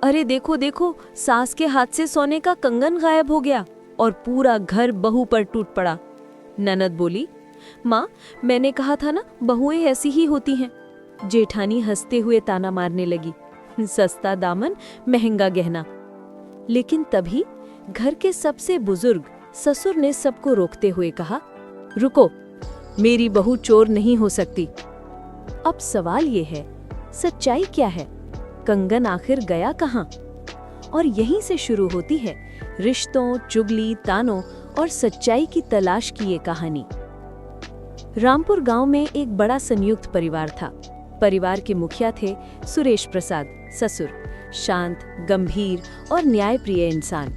अरे देखो देखो, सास के हाथ से सोने का कंगन गायब हो गया और पूरा घर बहू पर टूट पड़ा। ननद बोली, माँ मैंने कहा था ना, बहुएं ऐसी ही होती हैं। जेठानी हंसते हुए ताना मारने लगी, सस्ता दामन महंगा गहना। लेकिन तभी घर के सबसे बुजुर्ग ससुर ने सबको रोकते हुए कहा, रुको, मेरी बहू चोर नहीं हो सकती। अब सवाल ये है, सच्चाई क्या है? कंगन आखिर गया कहाँ? और यहीं से शुरू होती है रिश्तों, चुगली, तानों और सच्चाई की तलाश की ये कहानी। रामपुर गांव में एक बड़ा संयुक्त परिवार था। परिवार के मुखिया थे सुरेश प्रसाद, ससुर, शांत, गंभीर और न्यायप्रिय इंसान।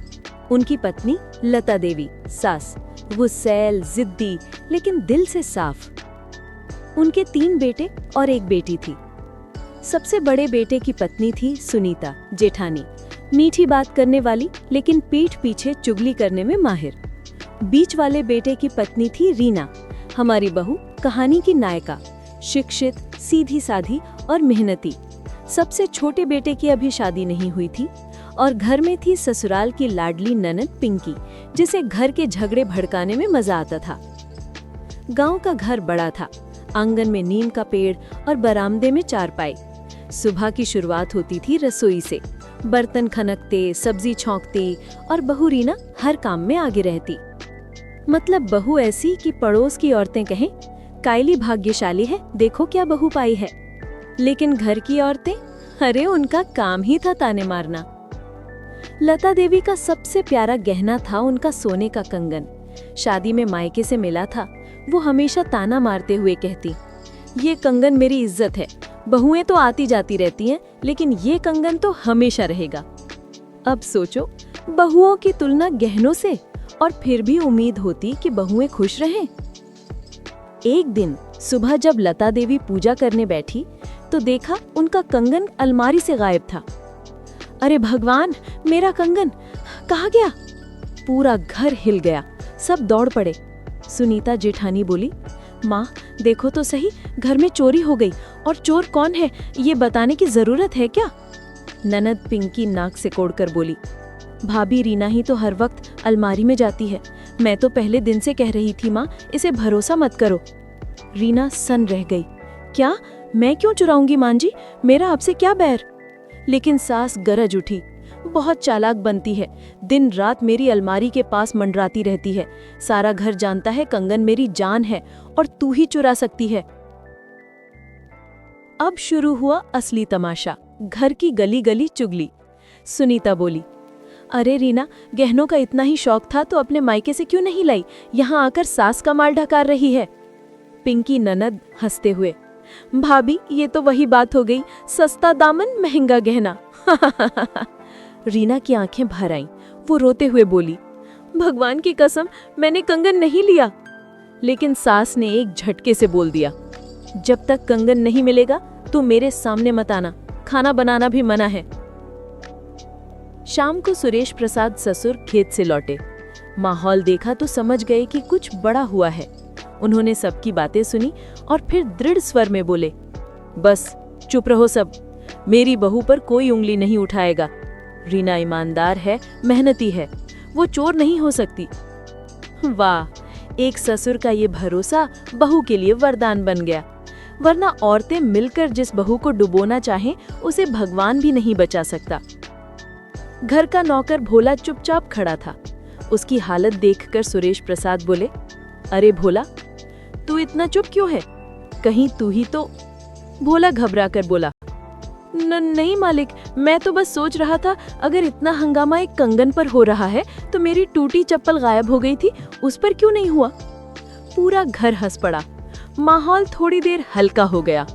उनकी पत्नी लता देवी, सास, गुस्सैल, जिद्दी लेकिन दिल से साफ। उनके 3 बेटे और 1 बेटी थी। सबसे बड़े बेटे की पत्नी थी सुनीता, जेठानी, मीठी बात करने वाली लेकिन पीठ पीछे चुगली करने में माहिर। बीच वाले बेटे की पत्नी थी रीना, हमारी बहू, कहानी की नायिका, शिक्षित, सीधी साधी और मेहनती। सबसे छोटे बेटे की अभी शादी नहीं हुई थी और घर में थी ससुराल की लाडली ननद पिंकी, जिसे घर के झगड़े भड़काने में मजा आता था। गांव का घर बड़ा था। आंगन में नीम का पेड़ और बरामदे में चारपाई। सुबह की शुरुआत होती थी रसोई से। बर्तन खनकते, सब्जी छौंकते और बहू रीना हर काम में आगे रहती। मतलब बहू ऐसी कि पड़ोस की औरतें कहें, कायली भाग्यशाली है, देखो क्या बहू पाई है। लेकिन घर की औरतें, अरे उनका काम ही था ताने मारना। लता देवी का सबसे प्यारा गहना था उनका सोने का कंगन। शादी में मायके से मिला था। वो हमेशा ताना मारते हुए कहती, ये कंगन मेरी इज्जत है। बहुएं तो आती जाती रहती हैं, लेकिन ये कंगन तो हमेशा रहेगा। अब सोचो, बहुओं की तुलना गहनों से, और फिर भी उम्मीद होती कि बहुएं खुश रहें। एक दिन सुबह जब लता देवी पूजा करने बैठी तो देखा उनका कंगन अलमारी से गायब था। अरे भगवान, मेरा कंगन कहाँ गया? पूरा घर हिल गया, सब दौड़ पड़े। सुनीता जेठानी बोली, माँ देखो तो सही, घर में चोरी हो गई, और चोर कौन है ये बताने की जरूरत है क्या? ननद पिंकी नाक से कोड़कर बोली, भाभी रीना ही तो हर वक्त अलमारी में जाती है। मैं तो पहले दिन से कह रही थी माँ, इसे भरोसा मत करो। रीना सन रह गई, क्या? मैं क्यों चुराऊंगी मां जी, मेरा आपसे क्या बैर? लेकिन सास गरज उठी, बहुत चालाक बनती है, दिन रात मेरी अलमारी के पास मंडराती रहती है। सारा घर जानता है कंगन मेरी जान है और तू ही चुरा सकती है। अब शुरू हुआ असली तमाशा, घर की गली गली चुगली। सुनीता बोली, अरे रीना, गहनों का इतना ही शौक था तो अपने मायके से क्यों नहीं लाई? यहाँ आकर सास का माल ढकार रही है। पिंकी ननद हंसते हुए, भाभी ये तो वही बात हो गई, सस्ता दामन महंगा गहना। रीना की आंखें भर आईं। वो रोते हुए बोली, भगवान की कसम, मैंने कंगन नहीं लिया। लेकिन सास ने एक झटके से बोल दिया, जब तक कंगन नहीं मिलेगा तू मेरे सामने मत आना, खाना बनाना भी मना है। शाम को सुरेश प्रसाद ससुर खेत से लौटे। माहौल देखा तो समझ गए कि कुछ बड़ा हुआ है। उन्होंने सबकी बातें सुनी और फिर दृढ़ स्वर में बोले, बस चुप रहो सब, मेरी बहू पर कोई उंगली नहीं उठाएगा। रीना ईमानदार है, मेहनती है, वो चोर नहीं हो सकती। वाह, एक ससुर का ये भरोसा बहू के लिए वरदान बन गया। वरना औरतें मिलकर जिस बहू को डुबोना चाहें, उसे भगवान भी नहीं बचा सकता। घर का नौकर भोला चुपचाप खड़ा था। उसकी हालत देखकर सुरेश प्रसाद बोले, अरे भोला, तू इतना चुप क्यों है? कहीं तू ही तो? भोला घबरा कर बोला, नहीं मालिक, मैं तो बस सोच रहा था, अगर इतना हंगामा एक कंगन पर हो रहा है तो मेरी टूटी चप्पल गायब हो गई थी, उस पर क्यों नहीं हुआ? पूरा घर हंस पड़ा। माहौल थोड़ी देर हल्का हो गया।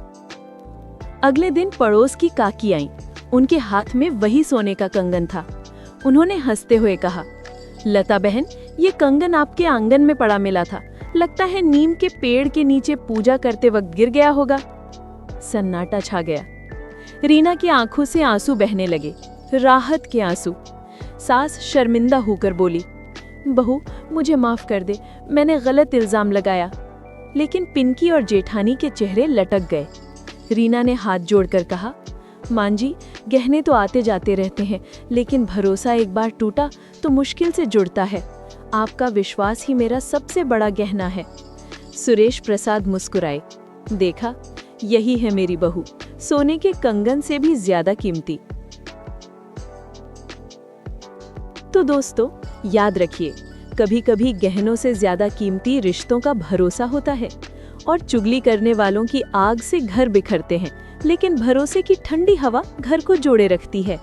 अगले दिन पड़ोस की काकी आईं। उनके हाथ में वही सोने का कंगन था। उन्होंने हंसते हुए कहा, लता बहन, ये कंगन आपके आंगन में पड़ा मिला था, लगता है नीम के पेड़ के नीचे पूजा करते वक्त गिर गया होगा। सन्नाटा छा गया। रीना की आंखों से आंसू बहने लगे, राहत के आंसू। सास शर्मिंदा होकर बोली, बहू मुझे माफ कर दे, मैंने गलत इल्जाम लगाया। लेकिन पिंकी और जेठानी के चेहरे लटक गए। रीना ने हाथ जोड़कर कहा, मां जी, गहने तो आते जाते रहते हैं, लेकिन भरोसा एक बार टूटा तो मुश्किल से जुड़ता है। आपका विश्वास ही मेरा सबसे बड़ा गहना है। सुरेश प्रसाद मुस्कुराए। देखा, यही है मेरी बहू, सोने के कंगन से भी ज्यादा कीमती। तो दोस्तों, याद रखिए, कभी कभी गहनों से ज्यादा कीमती रिश्तों का भरोसा होता है। और चुगली करने वालों की आग से घर बिखरते हैं, लेकिन भरोसे की ठंडी हवा घर को जोड़े रखती है।